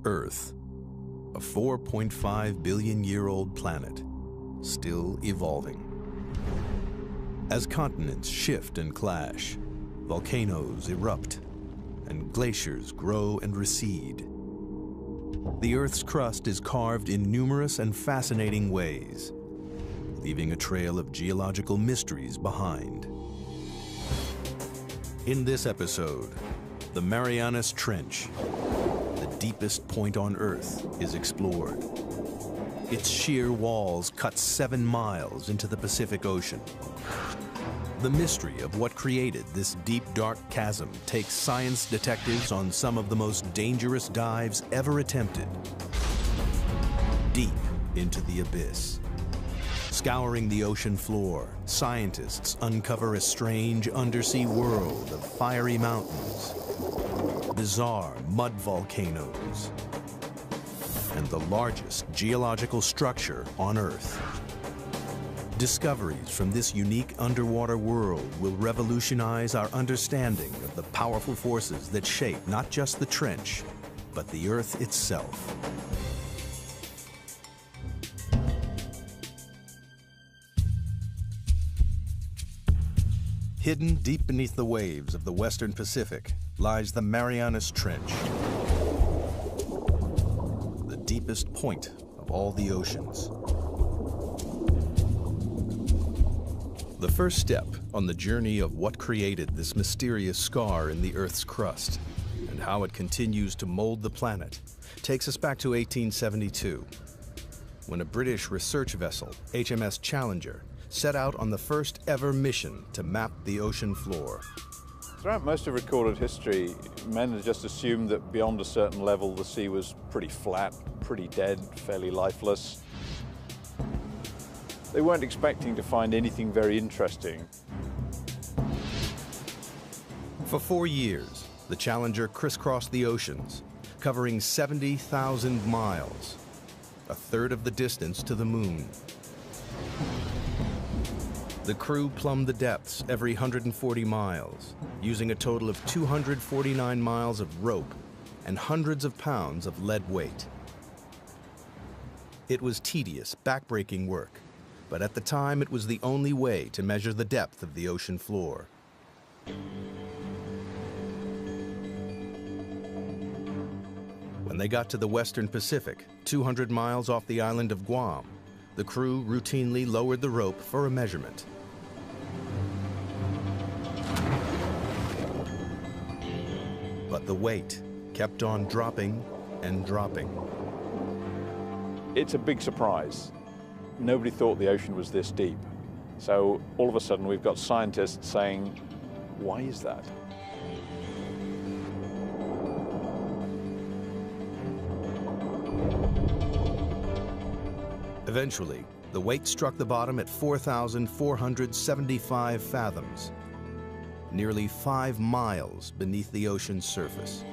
Earth, a 4.5 billion-year-old planet, still evolving. As continents shift and clash, volcanoes erupt, and glaciers grow and recede. The Earth's crust is carved in numerous and fascinating ways, leaving a trail of geological mysteries behind. In this episode, the Marianas Trench, the deepest point on Earth, is explored. Its sheer walls cut 7 miles into the Pacific Ocean. The mystery of what created this deep, dark chasm takes science detectives on some of the most dangerous dives ever attempted. Deep into the abyss. Scouring the ocean floor, scientists uncover a strange undersea world of fiery mountains, bizarre mud volcanoes, and the largest geological structure on Earth. Discoveries from this unique underwater world will revolutionize our understanding of the powerful forces that shape not just the trench, but the Earth itself. Hidden deep beneath the waves of the Western Pacific lies the Marianas Trench, the deepest point of all the oceans. The first step on the journey of what created this mysterious scar in the Earth's crust and how it continues to mold the planet takes us back to 1872, when a British research vessel, HMS Challenger, set out on the first ever mission to map the ocean floor. Throughout most of recorded history, men had just assumed that beyond a certain level the sea was pretty flat, pretty dead, fairly lifeless. They weren't expecting to find anything very interesting. For 4 years, the Challenger crisscrossed the oceans, covering 70,000 miles, a third of the distance to the moon. The crew plumbed the depths every 140 miles, using a total of 249 miles of rope and hundreds of pounds of lead weight. It was tedious, backbreaking work, but at the time it was the only way to measure the depth of the ocean floor. When they got to the Western Pacific, 200 miles off the island of Guam, the crew routinely lowered the rope for a measurement. But the weight kept on dropping and dropping. It's a big surprise. Nobody thought the ocean was this deep. So all of a sudden we've got scientists saying, why is that? Eventually, the weight struck the bottom at 4,475 fathoms, nearly 5 miles beneath the ocean's surface.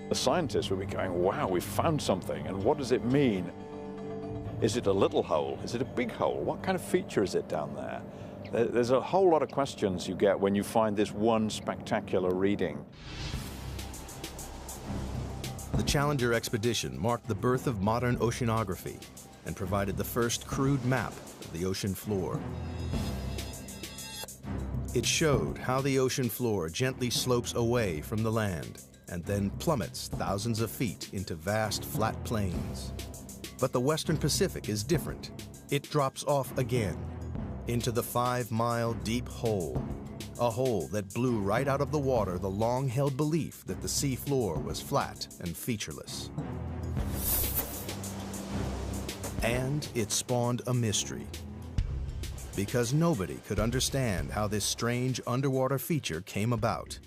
The scientists would be going, wow, we've found something, and what does it mean? Is it a little hole? Is it a big hole? What kind of feature is it down there? There's a whole lot of questions you get when you find this one spectacular reading. The Challenger expedition marked the birth of modern oceanography and provided the first crude map of the ocean floor. It showed how the ocean floor gently slopes away from the land and then plummets thousands of feet into vast flat plains. But the Western Pacific is different. It drops off again into the 5-mile deep hole, a hole that blew right out of the water the long-held belief that the sea floor was flat and featureless. And it spawned a mystery, because nobody could understand how this strange underwater feature came about.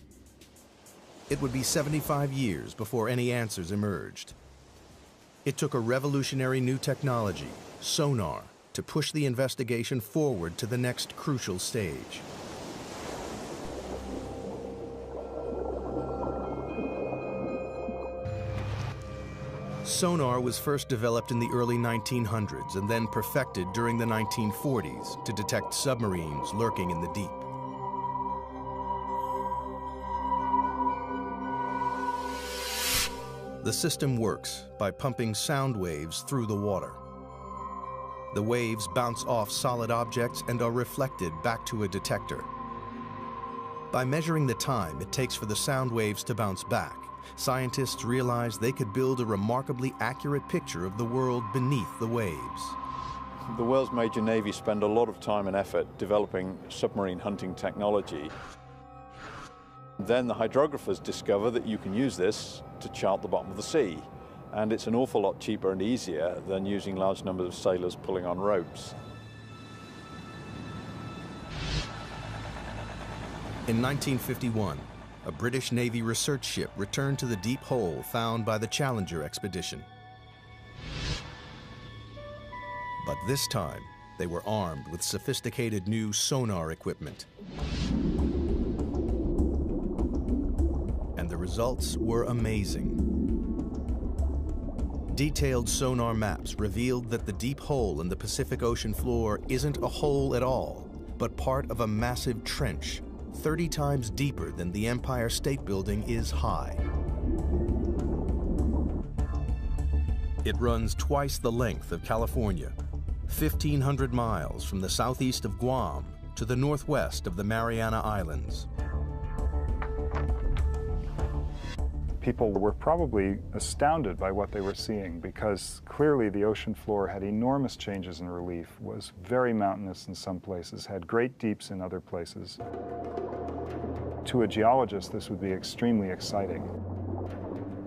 It would be 75 years before any answers emerged. It took a revolutionary new technology, sonar, to push the investigation forward to the next crucial stage. Sonar was first developed in the early 1900s and then perfected during the 1940s to detect submarines lurking in the deep. The system works by pumping sound waves through the water. The waves bounce off solid objects and are reflected back to a detector. By measuring the time it takes for the sound waves to bounce back, scientists realized they could build a remarkably accurate picture of the world beneath the waves. The world's major navies spend a lot of time and effort developing submarine hunting technology. Then the hydrographers discover that you can use this to chart the bottom of the sea. And it's an awful lot cheaper and easier than using large numbers of sailors pulling on ropes. In 1951, a British Navy research ship returned to the deep hole found by the Challenger expedition. But this time, they were armed with sophisticated new sonar equipment. And the results were amazing. Detailed sonar maps revealed that the deep hole in the Pacific Ocean floor isn't a hole at all, but part of a massive trench, 30 times deeper than the Empire State Building is high. It runs twice the length of California, 1,500 miles from the southeast of Guam to the northwest of the Mariana Islands. People were probably astounded by what they were seeing because clearly the ocean floor had enormous changes in relief, was very mountainous in some places, had great deeps in other places. To a geologist, this would be extremely exciting.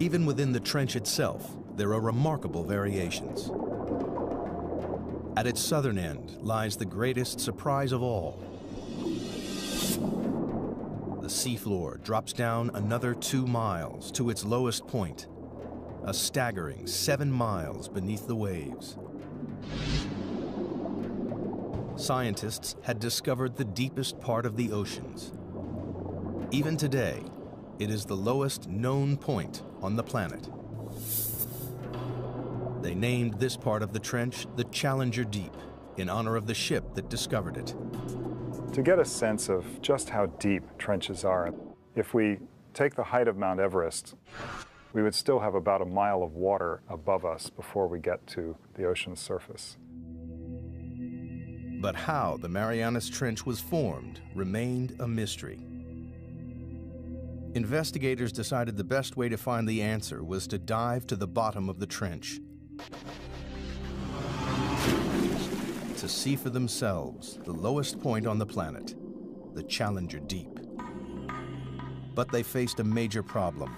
Even within the trench itself, there are remarkable variations. At its southern end lies the greatest surprise of all. The seafloor drops down another 2 miles to its lowest point, a staggering 7 miles beneath the waves. Scientists had discovered the deepest part of the oceans. Even today, it is the lowest known point on the planet. They named this part of the trench the Challenger Deep, in honor of the ship that discovered it. To get a sense of just how deep trenches are, if we take the height of Mount Everest, we would still have about a mile of water above us before we get to the ocean's surface. But how the Marianas Trench was formed remained a mystery. Investigators decided the best way to find the answer was to dive to the bottom of the trench, to see for themselves the lowest point on the planet, the Challenger Deep. But they faced a major problem.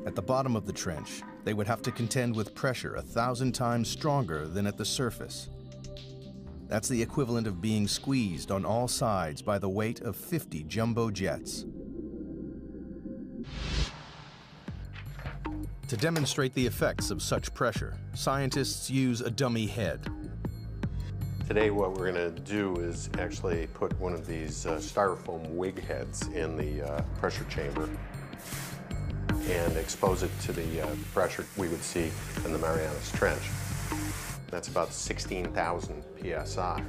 At the bottom of the trench, they would have to contend with pressure 1,000 times stronger than at the surface. That's the equivalent of being squeezed on all sides by the weight of 50 jumbo jets. To demonstrate the effects of such pressure, scientists use a dummy head. Today what we're going to do is actually put one of these styrofoam wig heads in the pressure chamber and expose it to the pressure we would see in the Marianas Trench. That's about 16,000 psi.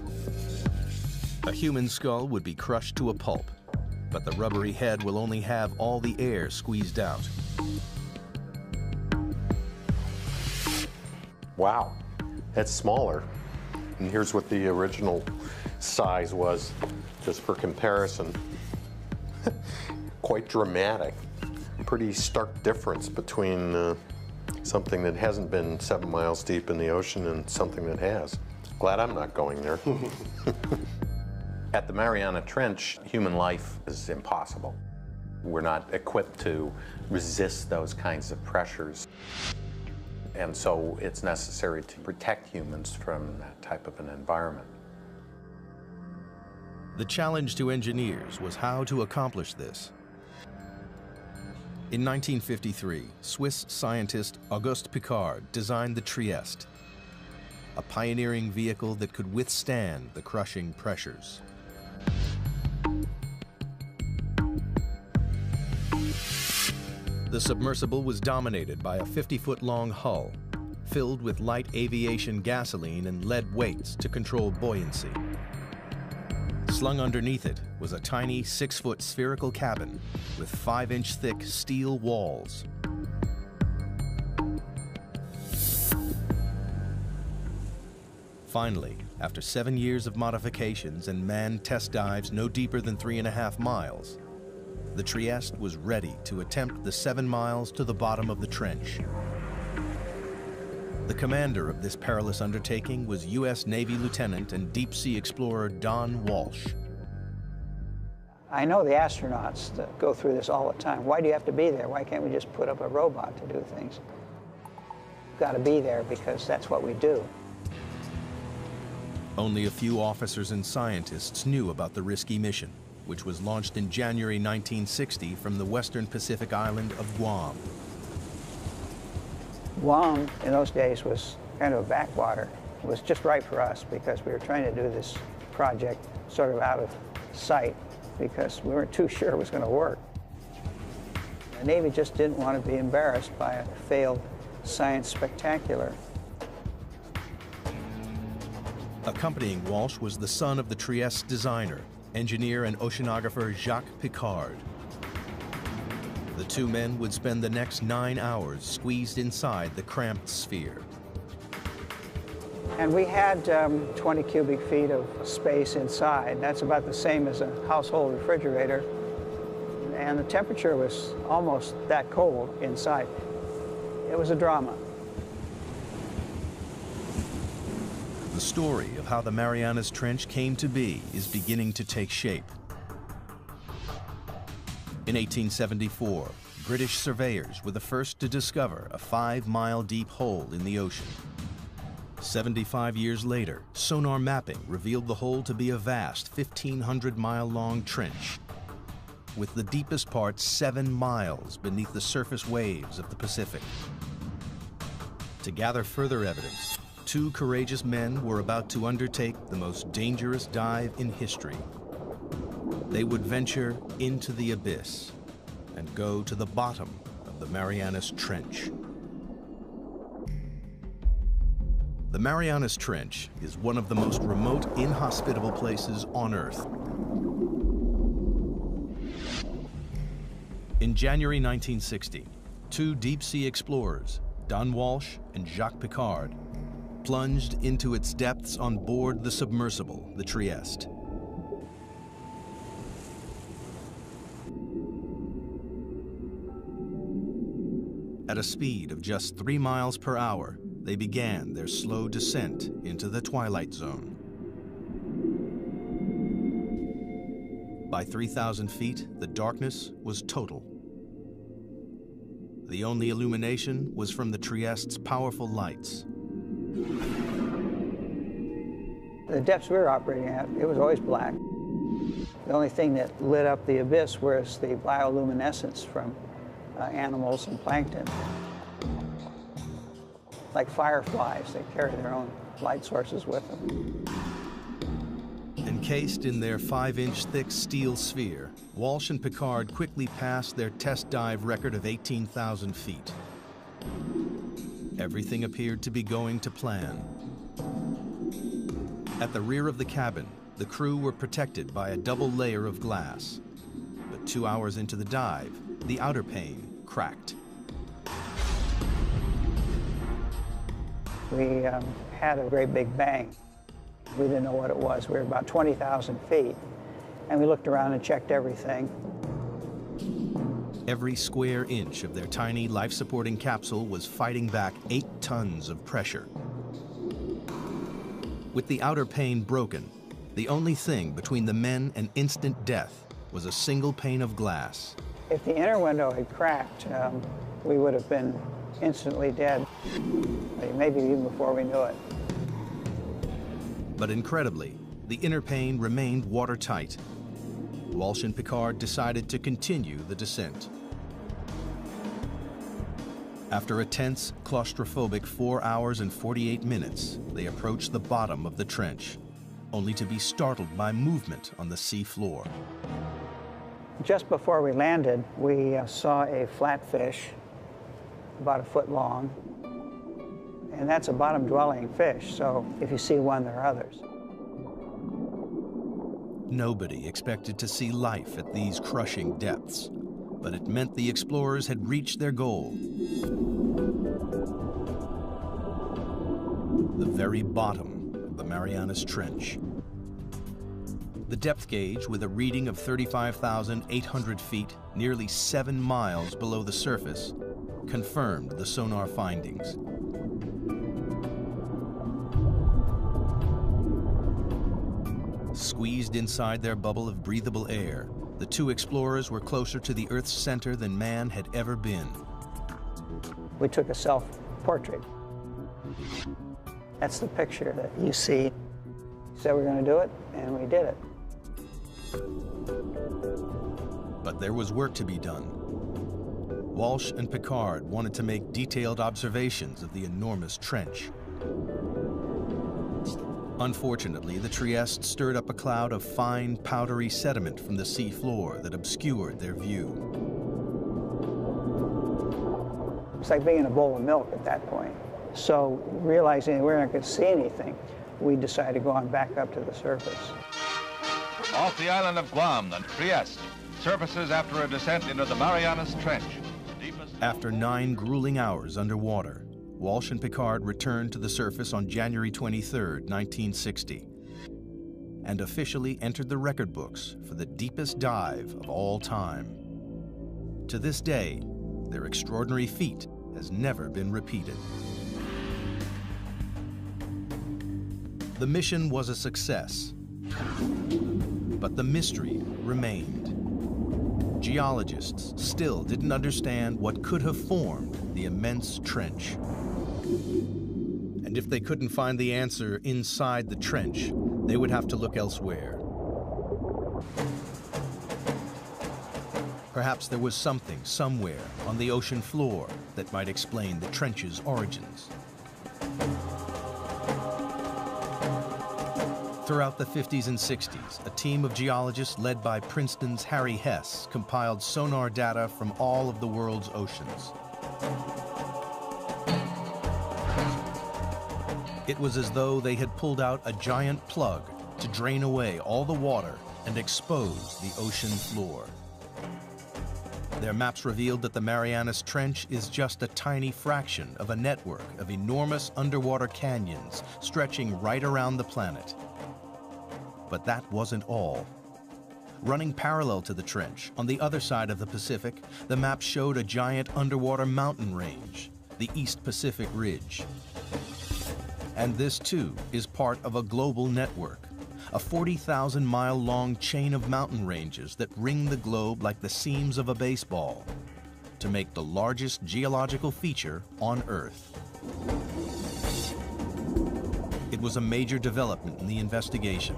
A human skull would be crushed to a pulp, but the rubbery head will only have all the air squeezed out. Wow, that's smaller. And here's what the original size was, just for comparison. Quite dramatic. Pretty stark difference between something that hasn't been 7 miles deep in the ocean and something that has. Glad I'm not going there. At the Mariana Trench, human life is impossible. We're not equipped to resist those kinds of pressures. And so it's necessary to protect humans from that type of an environment. The challenge to engineers was how to accomplish this. In 1953, Swiss scientist Auguste Piccard designed the Trieste, a pioneering vehicle that could withstand the crushing pressures. The submersible was dominated by a 50-foot-long hull, filled with light aviation gasoline and lead weights to control buoyancy. Slung underneath it was a tiny 6-foot spherical cabin with 5-inch thick steel walls. Finally, after 7 years of modifications and manned test dives no deeper than 3.5 miles, the Trieste was ready to attempt the 7 miles to the bottom of the trench. The commander of this perilous undertaking was U.S. Navy Lieutenant and deep-sea explorer Don Walsh. I know the astronauts that go through this all the time. Why do you have to be there? Why can't we just put up a robot to do things? You've got to be there because that's what we do. Only a few officers and scientists knew about the risky mission, which was launched in January 1960 from the western Pacific island of Guam. Guam, in those days, was kind of a backwater. It was just right for us because we were trying to do this project sort of out of sight because we weren't too sure it was going to work. The Navy just didn't want to be embarrassed by a failed science spectacular. Accompanying Walsh was the son of the Trieste designer, engineer and oceanographer Jacques Piccard. The two men would spend the next 9 hours squeezed inside the cramped sphere. And we had 20 cubic feet of space inside. That's about the same as a household refrigerator. And the temperature was almost that cold inside. It was a drama. The story of how the Marianas Trench came to be is beginning to take shape. In 1874, British surveyors were the first to discover a 5-mile deep hole in the ocean. 75 years later, sonar mapping revealed the hole to be a vast 1,500-mile-long trench, with the deepest part 7 miles beneath the surface waves of the Pacific. To gather further evidence, 2 courageous men were about to undertake the most dangerous dive in history. They would venture into the abyss and go to the bottom of the Marianas Trench. The Marianas Trench is one of the most remote, inhospitable places on Earth. In January 1960, 2 deep-sea explorers, Don Walsh and Jacques Piccard, plunged into its depths on board the submersible, the Trieste. At a speed of just 3 miles per hour, they began their slow descent into the twilight zone. By 3,000 feet, the darkness was total. The only illumination was from the Trieste's powerful lights. The depths we were operating at, it was always black. The only thing that lit up the abyss was the bioluminescence from animals and plankton. Like fireflies, they carry their own light sources with them. Encased in their 5-inch thick steel sphere, Walsh and Piccard quickly passed their test dive record of 18,000 feet. Everything appeared to be going to plan. At the rear of the cabin, the crew were protected by a double layer of glass. But 2 hours into the dive, the outer pane cracked. We had a great big bang. We didn't know what it was. We were about 20,000 feet, and we looked around and checked everything. Every square inch of their tiny life-supporting capsule was fighting back 8 tons of pressure. With the outer pane broken, the only thing between the men and instant death was a single pane of glass. If the inner window had cracked, we would have been instantly dead, maybe even before we knew it. But incredibly, the inner pane remained watertight. Walsh and Piccard decided to continue the descent. After a tense, claustrophobic 4 hours and 48 minutes, they approached the bottom of the trench, only to be startled by movement on the sea floor. Just before we landed, we saw a flatfish about 1 foot long. And that's a bottom-dwelling fish, so if you see one, there are others. Nobody expected to see life at these crushing depths, but it meant the explorers had reached their goal. The very bottom of the Marianas Trench. The depth gauge, with a reading of 35,800 feet, nearly 7 miles below the surface, confirmed the sonar findings. Squeezed inside their bubble of breathable air, the two explorers were closer to the Earth's center than man had ever been. We took a self-portrait. That's the picture that you see. Said we're going to do it, and we did it. But there was work to be done. Walsh and Picard wanted to make detailed observations of the enormous trench. Unfortunately, the Trieste stirred up a cloud of fine, powdery sediment from the sea floor that obscured their view. It's like being in a bowl of milk at that point. So, realizing we weren't going to see anything, we decided to go on back up to the surface. Off the island of Guam, the Trieste surfaces after a descent into the Marianas Trench. After 9 grueling hours underwater, Walsh and Picard returned to the surface on January 23, 1960, and officially entered the record books for the deepest dive of all time. To this day, their extraordinary feat has never been repeated. The mission was a success, but the mystery remained. Geologists still didn't understand what could have formed the immense trench. And if they couldn't find the answer inside the trench, they would have to look elsewhere. Perhaps there was something somewhere on the ocean floor that might explain the trench's origins. Throughout the 50s and 60s, a team of geologists led by Princeton's Harry Hess compiled sonar data from all of the world's oceans. It was as though they had pulled out a giant plug to drain away all the water and expose the ocean floor. Their maps revealed that the Marianas Trench is just a tiny fraction of a network of enormous underwater canyons stretching right around the planet. But that wasn't all. Running parallel to the trench, on the other side of the Pacific, the map showed a giant underwater mountain range, the East Pacific Ridge. And this, too, is part of a global network, a 40,000-mile-long chain of mountain ranges that ring the globe like the seams of a baseball, to make the largest geological feature on Earth. It was a major development in the investigation,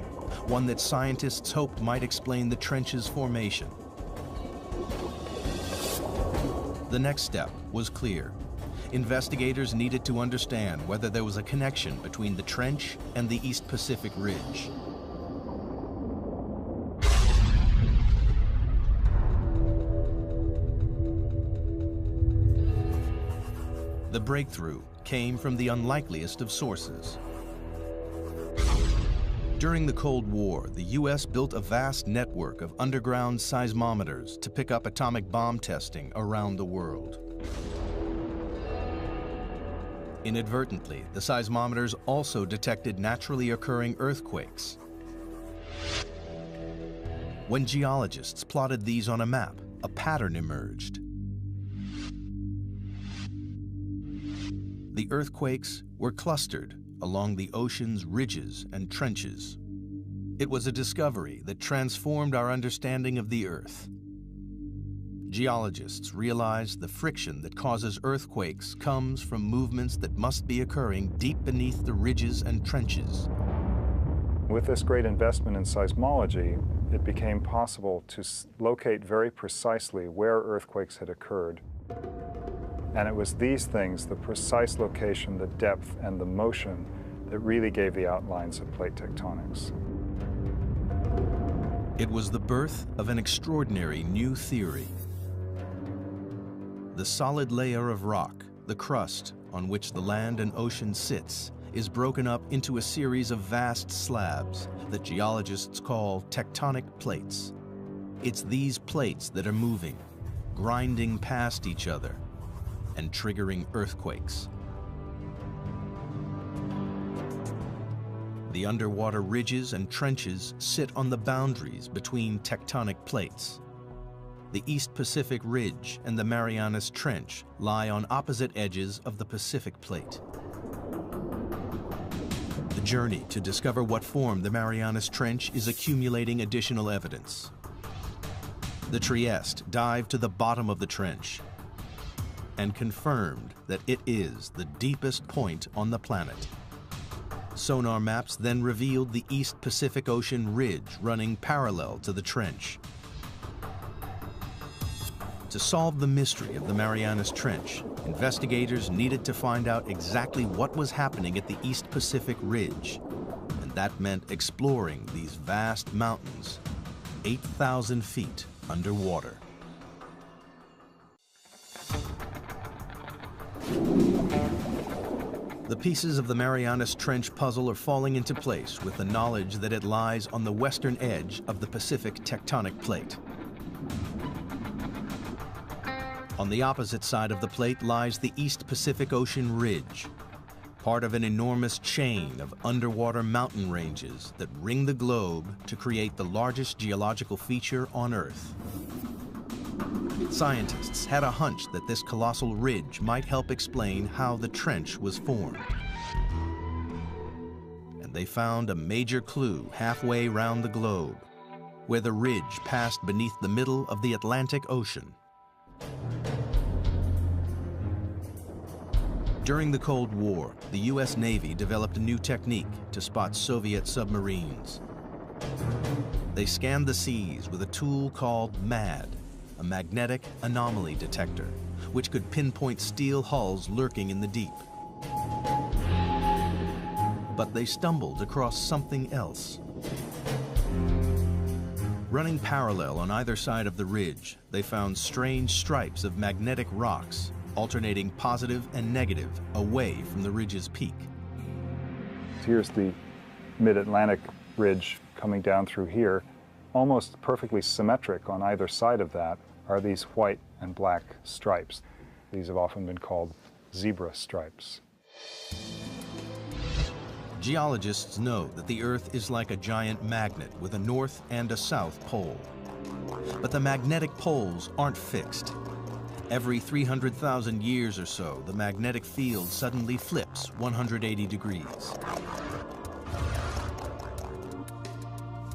one that scientists hoped might explain the trench's formation. The next step was clear. Investigators needed to understand whether there was a connection between the trench and the East Pacific Ridge. The breakthrough came from the unlikeliest of sources. During the Cold War, the U.S. built a vast network of underground seismometers to pick up atomic bomb testing around the world. Inadvertently, the seismometers also detected naturally occurring earthquakes. When geologists plotted these on a map, a pattern emerged. The earthquakes were clustered along the ocean's ridges and trenches. It was a discovery that transformed our understanding of the Earth. Geologists realized the friction that causes earthquakes comes from movements that must be occurring deep beneath the ridges and trenches. With this great investment in seismology, it became possible to locate very precisely where earthquakes had occurred. And it was these things, the precise location, the depth, and the motion, that really gave the outlines of plate tectonics. It was the birth of an extraordinary new theory. The solid layer of rock, the crust on which the land and ocean sits, is broken up into a series of vast slabs that geologists call tectonic plates. It's these plates that are moving, grinding past each other, and triggering earthquakes. The underwater ridges and trenches sit on the boundaries between tectonic plates. The East Pacific Ridge and the Marianas Trench lie on opposite edges of the Pacific Plate. The journey to discover what formed the Marianas Trench is accumulating additional evidence. The Trieste dived to the bottom of the trench and confirmed that it is the deepest point on the planet. Sonar maps then revealed the East Pacific Ocean ridge running parallel to the trench. To solve the mystery of the Marianas Trench, investigators needed to find out exactly what was happening at the East Pacific Ridge, and that meant exploring these vast mountains, 8,000 feet underwater. The pieces of the Marianas Trench puzzle are falling into place with the knowledge that it lies on the western edge of the Pacific tectonic plate. On the opposite side of the plate lies the East Pacific Ocean Ridge, part of an enormous chain of underwater mountain ranges that ring the globe to create the largest geological feature on Earth. Scientists had a hunch that this colossal ridge might help explain how the trench was formed. And they found a major clue halfway round the globe, where the ridge passed beneath the middle of the Atlantic Ocean. During the Cold War, the U.S. Navy developed a new technique to spot Soviet submarines. They scanned the seas with a tool called MAD, a magnetic anomaly detector, which could pinpoint steel hulls lurking in the deep. But they stumbled across something else. Running parallel on either side of the ridge, they found strange stripes of magnetic rocks, alternating positive and negative away from the ridge's peak. Here's the mid-Atlantic ridge coming down through here. Almost perfectly symmetric on either side of that are these white and black stripes. These have often been called zebra stripes. Geologists know that the Earth is like a giant magnet with a north and a south pole. But the magnetic poles aren't fixed. Every 300,000 years or so, the magnetic field suddenly flips 180 degrees.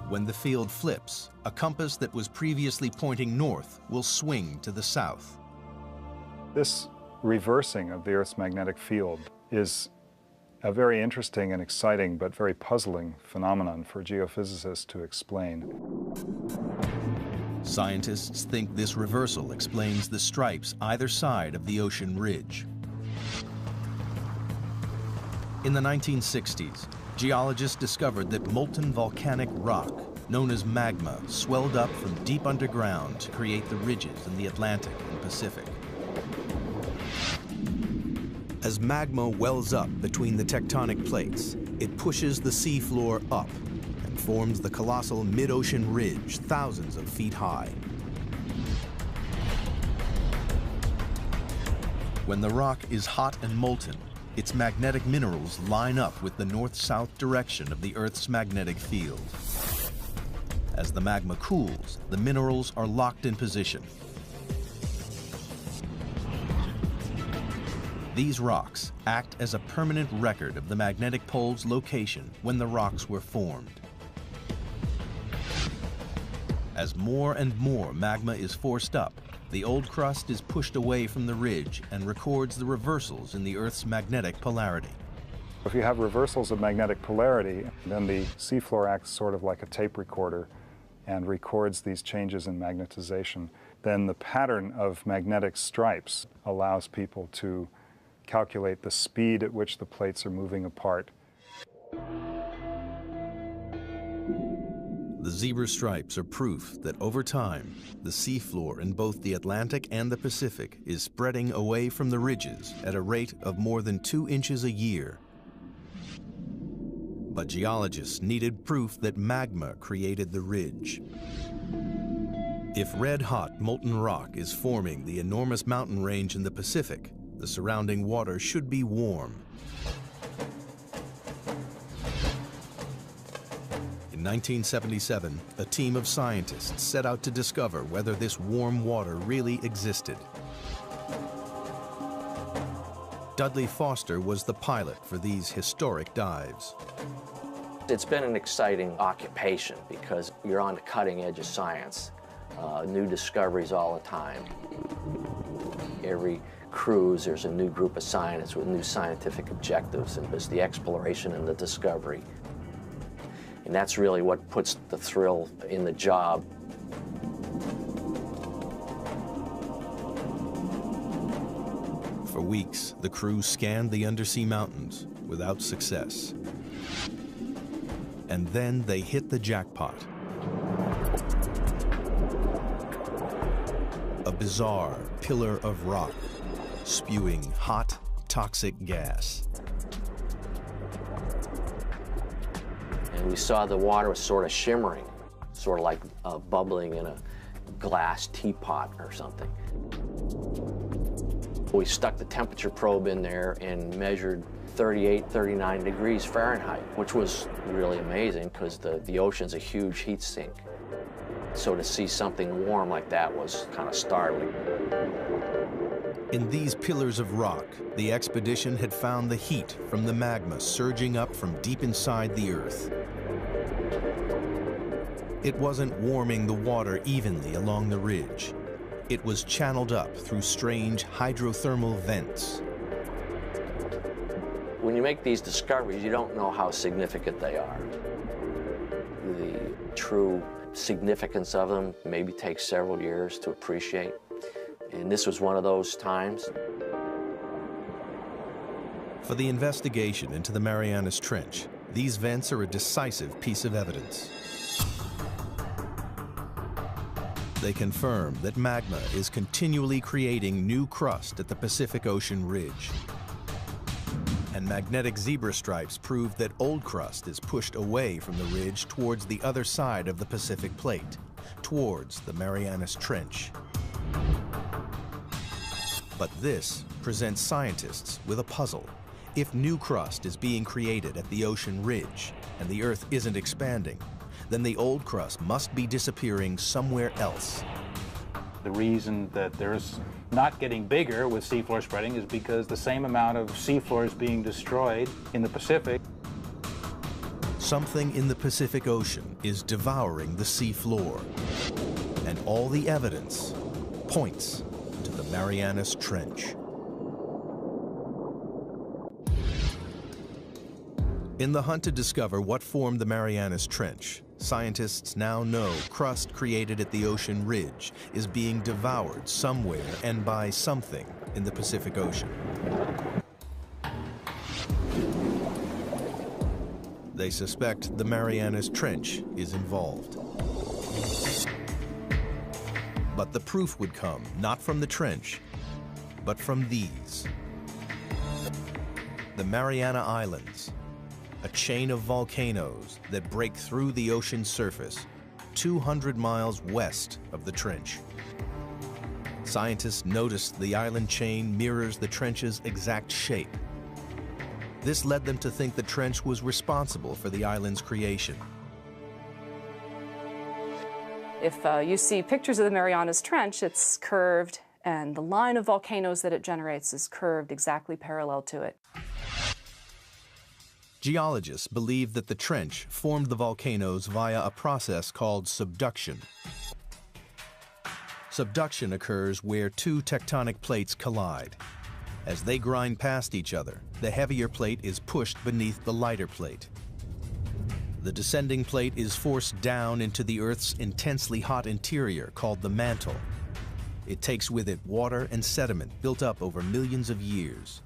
When the field flips, a compass that was previously pointing north will swing to the south. This reversing of the Earth's magnetic field is a very interesting and exciting but very puzzling phenomenon for geophysicists to explain. Scientists think this reversal explains the stripes either side of the ocean ridge. In the 1960s, geologists discovered that molten volcanic rock, known as magma, swelled up from deep underground to create the ridges in the Atlantic and Pacific. As magma wells up between the tectonic plates, it pushes the seafloor up and forms the colossal mid-ocean ridge thousands of feet high. When the rock is hot and molten, its magnetic minerals line up with the north-south direction of the Earth's magnetic field. As the magma cools, the minerals are locked in position. These rocks act as a permanent record of the magnetic pole's location when the rocks were formed. As more and more magma is forced up, the old crust is pushed away from the ridge and records the reversals in the Earth's magnetic polarity. If you have reversals of magnetic polarity, then the seafloor acts sort of like a tape recorder and records these changes in magnetization. Then the pattern of magnetic stripes allows people to calculate the speed at which the plates are moving apart. The zebra stripes are proof that over time, the seafloor in both the Atlantic and the Pacific is spreading away from the ridges at a rate of more than 2 inches a year. But geologists needed proof that magma created the ridge. If red-hot molten rock is forming the enormous mountain range in the Pacific, the surrounding water should be warm. 1977, a team of scientists set out to discover whether this warm water really existed. Dudley Foster was the pilot for these historic dives. It's been an exciting occupation because you're on the cutting edge of science. New discoveries all the time. Every cruise, there's a new group of scientists with new scientific objectives, and it's the exploration and the discovery. And that's really what puts the thrill in the job. For weeks, the crew scanned the undersea mountains without success. And then they hit the jackpot. A bizarre pillar of rock, spewing hot, toxic gas. And we saw the water was sort of shimmering, sort of like bubbling in a glass teapot or something. We stuck the temperature probe in there and measured 38, 39 degrees Fahrenheit, which was really amazing because the ocean's a huge heat sink. So to see something warm like that was kind of startling. In these pillars of rock, the expedition had found the heat from the magma surging up from deep inside the Earth. It wasn't warming the water evenly along the ridge. It was channeled up through strange hydrothermal vents. When you make these discoveries, you don't know how significant they are. The true significance of them maybe takes several years to appreciate. And this was one of those times. For the investigation into the Marianas Trench, these vents are a decisive piece of evidence. They confirm that magma is continually creating new crust at the Pacific Ocean ridge. And magnetic zebra stripes prove that old crust is pushed away from the ridge towards the other side of the Pacific Plate, towards the Marianas Trench. But this presents scientists with a puzzle. If new crust is being created at the ocean ridge and the Earth isn't expanding, then the old crust must be disappearing somewhere else. The reason that there's not getting bigger with seafloor spreading is because the same amount of seafloor is being destroyed in the Pacific. Something in the Pacific Ocean is devouring the seafloor, and all the evidence points to the Marianas Trench. In the hunt to discover what formed the Marianas Trench, scientists now know crust created at the ocean ridge is being devoured somewhere and by something in the Pacific Ocean. They suspect the Marianas Trench is involved. But the proof would come not from the trench, but from these. The Mariana Islands, a chain of volcanoes that break through the ocean surface 200 miles west of the trench. Scientists noticed the island chain mirrors the trench's exact shape. This led them to think the trench was responsible for the island's creation. If you see pictures of the Marianas Trench, it's curved, and the line of volcanoes that it generates is curved exactly parallel to it. Geologists believe that the trench formed the volcanoes via a process called subduction. Subduction occurs where two tectonic plates collide. As they grind past each other, the heavier plate is pushed beneath the lighter plate. The descending plate is forced down into the Earth's intensely hot interior called the mantle. It takes with it water and sediment built up over millions of years.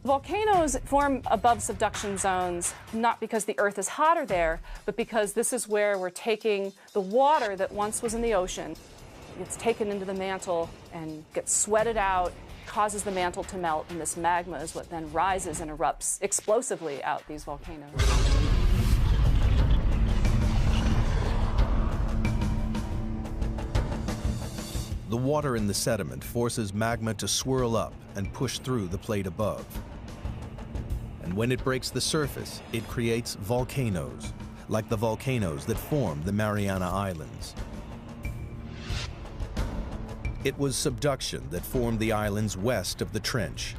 Volcanoes form above subduction zones not because the Earth is hotter there, but because this is where we're taking the water that once was in the ocean. It's taken into the mantle and gets sweated out, causes the mantle to melt, and this magma is what then rises and erupts explosively out these volcanoes. The water in the sediment forces magma to swirl up and push through the plate above. And when it breaks the surface, it creates volcanoes, like the volcanoes that formed the Mariana Islands. It was subduction that formed the islands west of the trench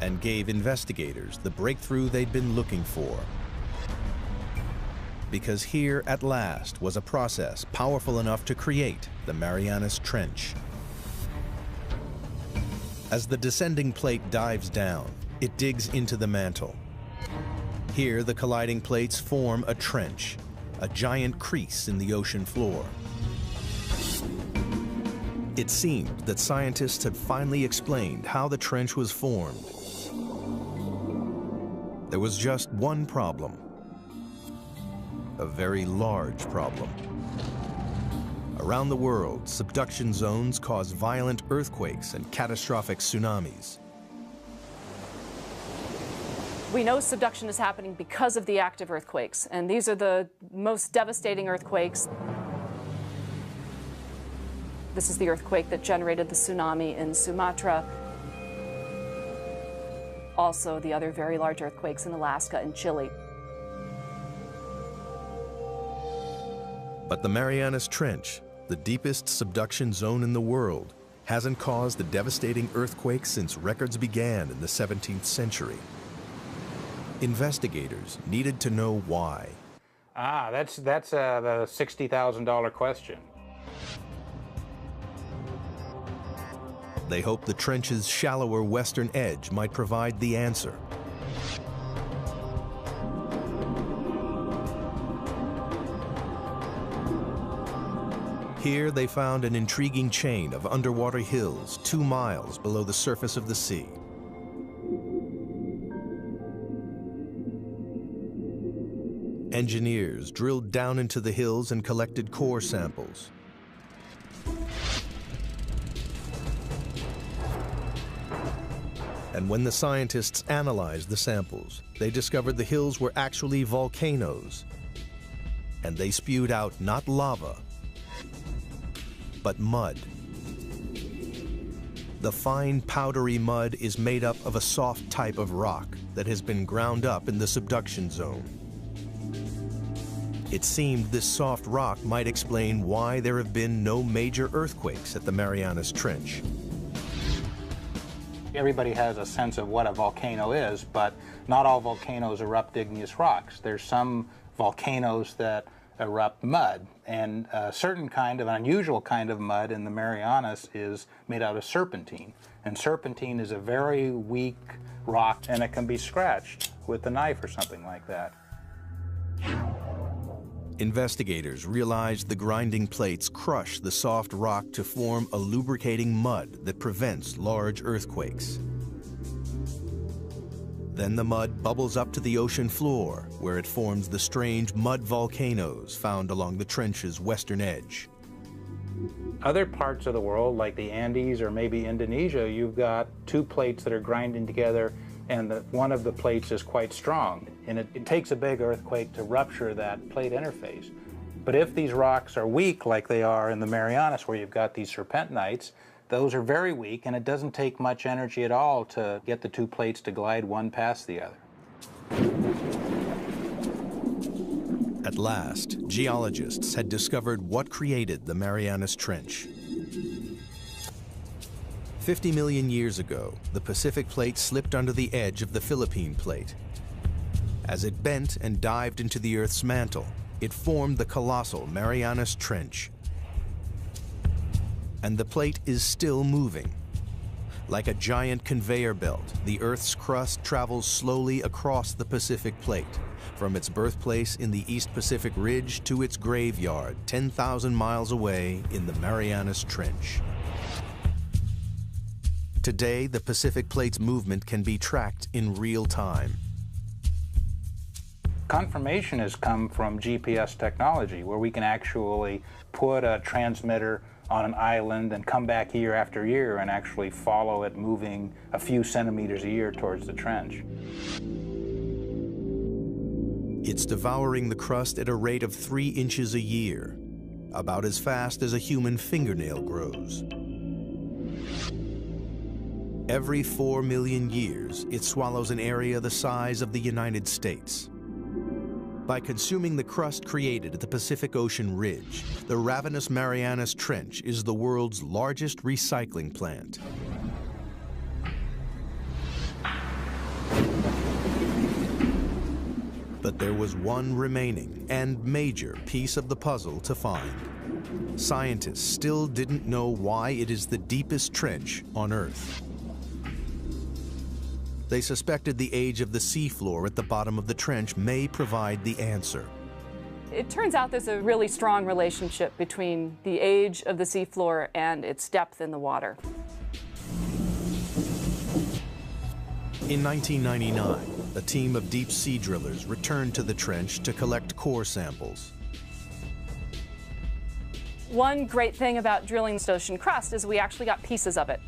and gave investigators the breakthrough they'd been looking for. Because here, at last, was a process powerful enough to create the Marianas Trench. As the descending plate dives down, it digs into the mantle. Here, the colliding plates form a trench, a giant crease in the ocean floor. It seemed that scientists had finally explained how the trench was formed. There was just one problem. A very large problem. Around the world, subduction zones cause violent earthquakes and catastrophic tsunamis. We know subduction is happening because of the active earthquakes, and these are the most devastating earthquakes. This is the earthquake that generated the tsunami in Sumatra. Also, the other very large earthquakes in Alaska and Chile. But the Marianas Trench, the deepest subduction zone in the world, hasn't caused a devastating earthquake since records began in the 17th century. Investigators needed to know why. That's the $60,000 question. They hoped the trench's shallower western edge might provide the answer. Here they found an intriguing chain of underwater hills 2 miles below the surface of the sea. Engineers drilled down into the hills and collected core samples. And when the scientists analyzed the samples, they discovered the hills were actually volcanoes. And they spewed out not lava, but mud. The fine, powdery mud is made up of a soft type of rock that has been ground up in the subduction zone. It seemed this soft rock might explain why there have been no major earthquakes at the Marianas Trench. Everybody has a sense of what a volcano is, but not all volcanoes erupt igneous rocks. There's some volcanoes that erupt mud, and a certain kind of, an unusual kind of mud in the Marianas is made out of serpentine. And serpentine is a very weak rock, and it can be scratched with a knife or something like that. Investigators realized the grinding plates crush the soft rock to form a lubricating mud that prevents large earthquakes. Then the mud bubbles up to the ocean floor, where it forms the strange mud volcanoes found along the trench's western edge. Other parts of the world, like the Andes or maybe Indonesia, you've got 2 plates that are grinding together, and one of the plates is quite strong. And it takes a big earthquake to rupture that plate interface. But if these rocks are weak, like they are in the Marianas, where you've got these serpentinites, those are very weak, and it doesn't take much energy at all to get the 2 plates to glide one past the other. At last, geologists had discovered what created the Marianas Trench. 50 million years ago, the Pacific Plate slipped under the edge of the Philippine Plate. As it bent and dived into the Earth's mantle, it formed the colossal Marianas Trench. And the plate is still moving. Like a giant conveyor belt, the Earth's crust travels slowly across the Pacific Plate, from its birthplace in the East Pacific Ridge to its graveyard 10,000 miles away in the Marianas Trench. Today, the Pacific Plate's movement can be tracked in real time. Confirmation has come from GPS technology, where we can actually put a transmitter on an island and come back year after year and actually follow it moving a few centimeters a year towards the trench. It's devouring the crust at a rate of 3 inches a year, about as fast as a human fingernail grows. Every 4 million years, it swallows an area the size of the United States. By consuming the crust created at the Pacific Ocean ridge, the Ravenous Marianas Trench is the world's largest recycling plant. But there was one remaining and major piece of the puzzle to find. Scientists still didn't know why it is the deepest trench on Earth. They suspected the age of the seafloor at the bottom of the trench may provide the answer. It turns out there's a really strong relationship between the age of the seafloor and its depth in the water. In 1999, a team of deep sea drillers returned to the trench to collect core samples. One great thing about drilling this ocean crust is we actually got pieces of it.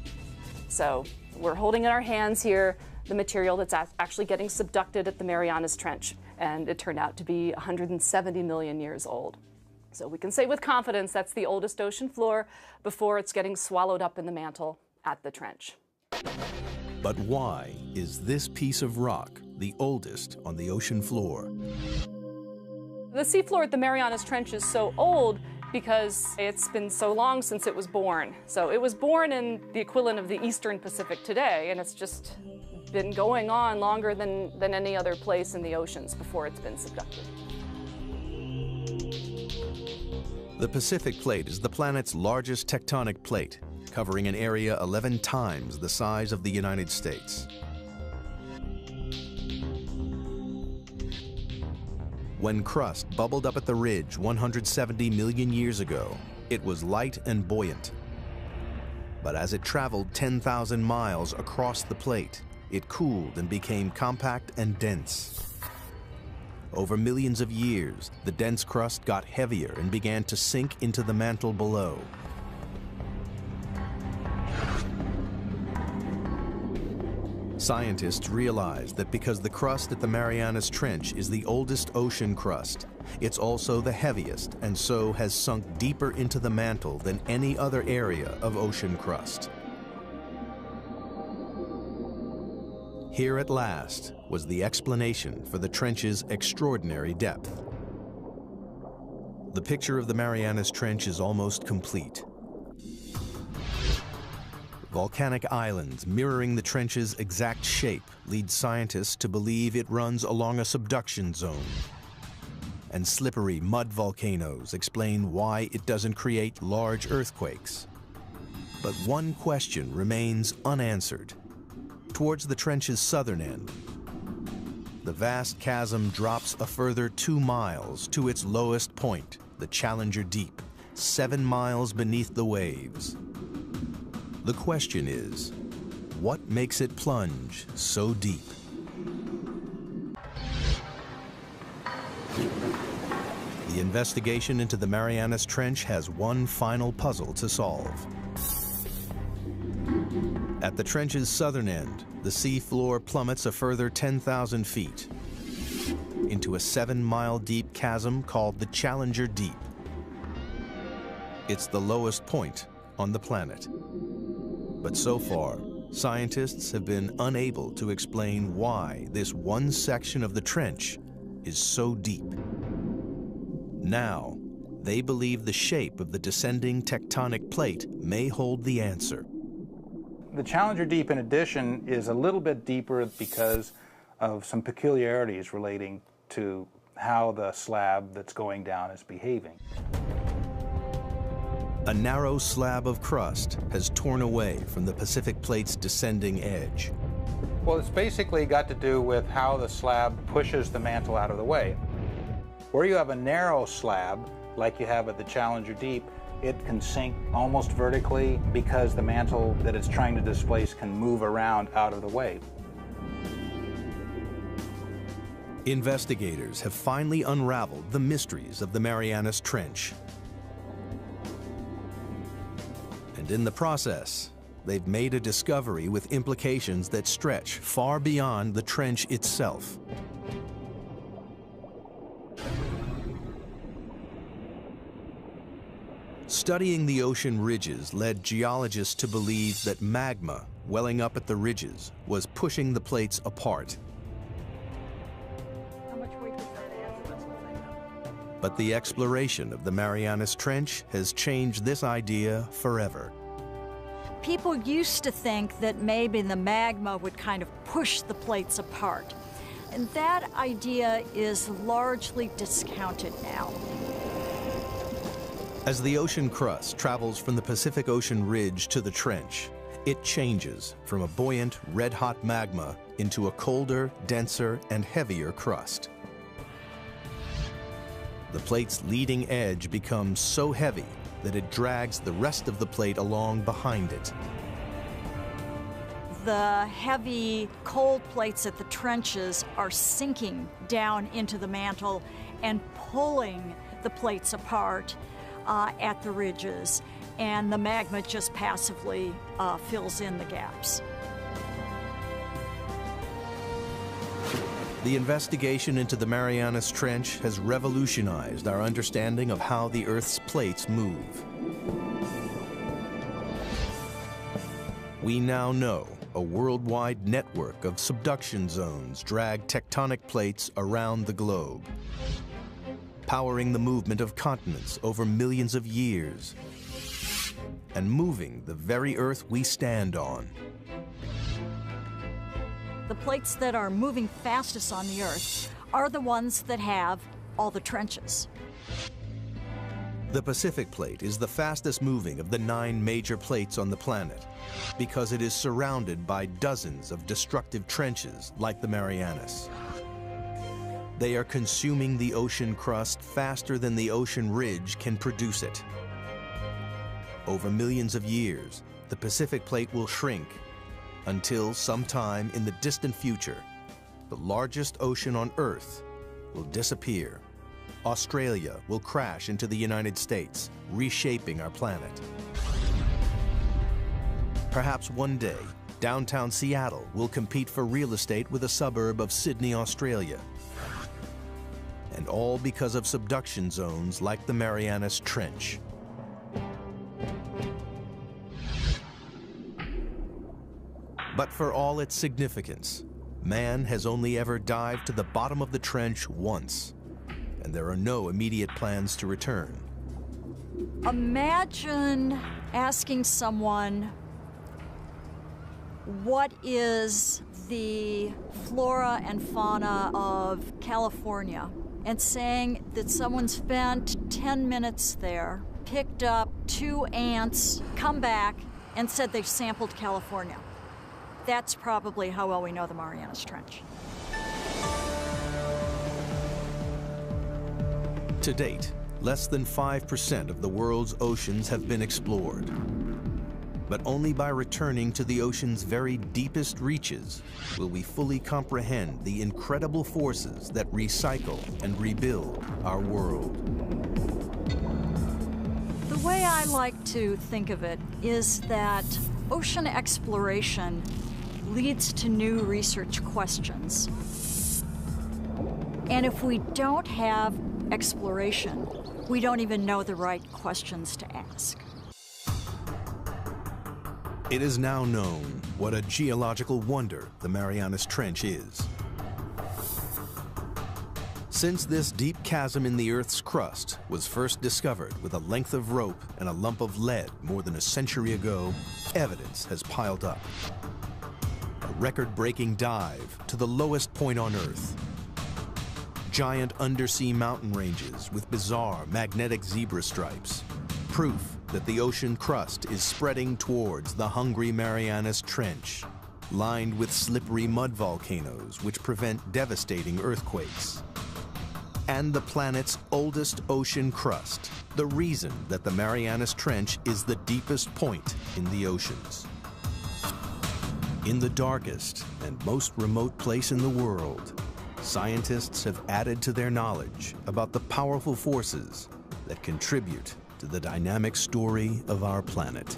So we're holding in our hands here the material that's actually getting subducted at the Marianas Trench, and it turned out to be 170 million years old. So we can say with confidence that's the oldest ocean floor before it's getting swallowed up in the mantle at the trench. But why is this piece of rock the oldest on the ocean floor? The seafloor at the Marianas Trench is so old because it's been so long since it was born. So it was born in the equivalent of the Eastern Pacific today, and it's just been going on longer than any other place in the oceans before it's been subducted. The Pacific Plate is the planet's largest tectonic plate, covering an area 11 times the size of the United States. When crust bubbled up at the ridge 170 million years ago, it was light and buoyant. But as it traveled 10,000 miles across the plate, it cooled and became compact and dense. Over millions of years, the dense crust got heavier and began to sink into the mantle below. Scientists realized that because the crust at the Marianas Trench is the oldest ocean crust, it's also the heaviest and so has sunk deeper into the mantle than any other area of ocean crust. Here at last was the explanation for the trench's extraordinary depth. The picture of the Marianas Trench is almost complete. Volcanic islands mirroring the trench's exact shape lead scientists to believe it runs along a subduction zone. And slippery mud volcanoes explain why it doesn't create large earthquakes. But one question remains unanswered. Towards the trench's southern end, the vast chasm drops a further 2 miles to its lowest point, the Challenger Deep, 7 miles beneath the waves. The question is, what makes it plunge so deep? The investigation into the Marianas Trench has one final puzzle to solve. At the trench's southern end, the seafloor plummets a further 10,000 feet into a 7-mile deep chasm called the Challenger Deep. It's the lowest point on the planet. But so far, scientists have been unable to explain why this one section of the trench is so deep. Now, they believe the shape of the descending tectonic plate may hold the answer. The Challenger Deep, in addition, is a little bit deeper because of some peculiarities relating to how the slab that's going down is behaving. A narrow slab of crust has torn away from the Pacific Plate's descending edge. Well, it's basically got to do with how the slab pushes the mantle out of the way. Where you have a narrow slab, like you have at the Challenger Deep, it can sink almost vertically because the mantle that it's trying to displace can move around out of the way. Investigators have finally unraveled the mysteries of the Marianas Trench. And in the process, they've made a discovery with implications that stretch far beyond the trench itself. Studying the ocean ridges led geologists to believe that magma welling up at the ridges was pushing the plates apart. How much weight does that add? But the exploration of the Marianas Trench has changed this idea forever. People used to think that maybe the magma would kind of push the plates apart. And that idea is largely discounted now. As the ocean crust travels from the Pacific Ocean ridge to the trench, it changes from a buoyant, red-hot magma into a colder, denser, and heavier crust. The plate's leading edge becomes so heavy that it drags the rest of the plate along behind it. The heavy, cold plates at the trenches are sinking down into the mantle and pulling the plates apart at the ridges, and the magma just passively fills in the gaps. The investigation into the Marianas Trench has revolutionized our understanding of how the Earth's plates move. We now know a worldwide network of subduction zones drag tectonic plates around the globe, powering the movement of continents over millions of years and moving the very Earth we stand on. The plates that are moving fastest on the Earth are the ones that have all the trenches. The Pacific Plate is the fastest moving of the 9 major plates on the planet because it is surrounded by dozens of destructive trenches like the Marianas. They are consuming the ocean crust faster than the ocean ridge can produce it. Over millions of years, the Pacific Plate will shrink until sometime in the distant future, the largest ocean on Earth will disappear. Australia will crash into the United States, reshaping our planet. Perhaps one day, downtown Seattle will compete for real estate with a suburb of Sydney, Australia. And all because of subduction zones like the Marianas Trench. But for all its significance, man has only ever dived to the bottom of the trench once, and there are no immediate plans to return. Imagine asking someone, what is the flora and fauna of California? And saying that someone spent 10 minutes there, picked up 2 ants, come back, and said they sampled California. That's probably how well we know the Marianas Trench. To date, less than 5% of the world's oceans have been explored. But only by returning to the ocean's very deepest reaches will we fully comprehend the incredible forces that recycle and rebuild our world. The way I like to think of it is that ocean exploration leads to new research questions. And if we don't have exploration, we don't even know the right questions to ask. It is now known what a geological wonder the Marianas Trench is. Since this deep chasm in the Earth's crust was first discovered with a length of rope and a lump of lead more than a century ago, evidence has piled up. A record-breaking dive to the lowest point on Earth. Giant undersea mountain ranges with bizarre magnetic zebra stripes. Proof that the ocean crust is spreading towards the hungry Marianas Trench, lined with slippery mud volcanoes which prevent devastating earthquakes. And the planet's oldest ocean crust, the reason that the Marianas Trench is the deepest point in the oceans. In the darkest and most remote place in the world, scientists have added to their knowledge about the powerful forces that contribute to the dynamic story of our planet.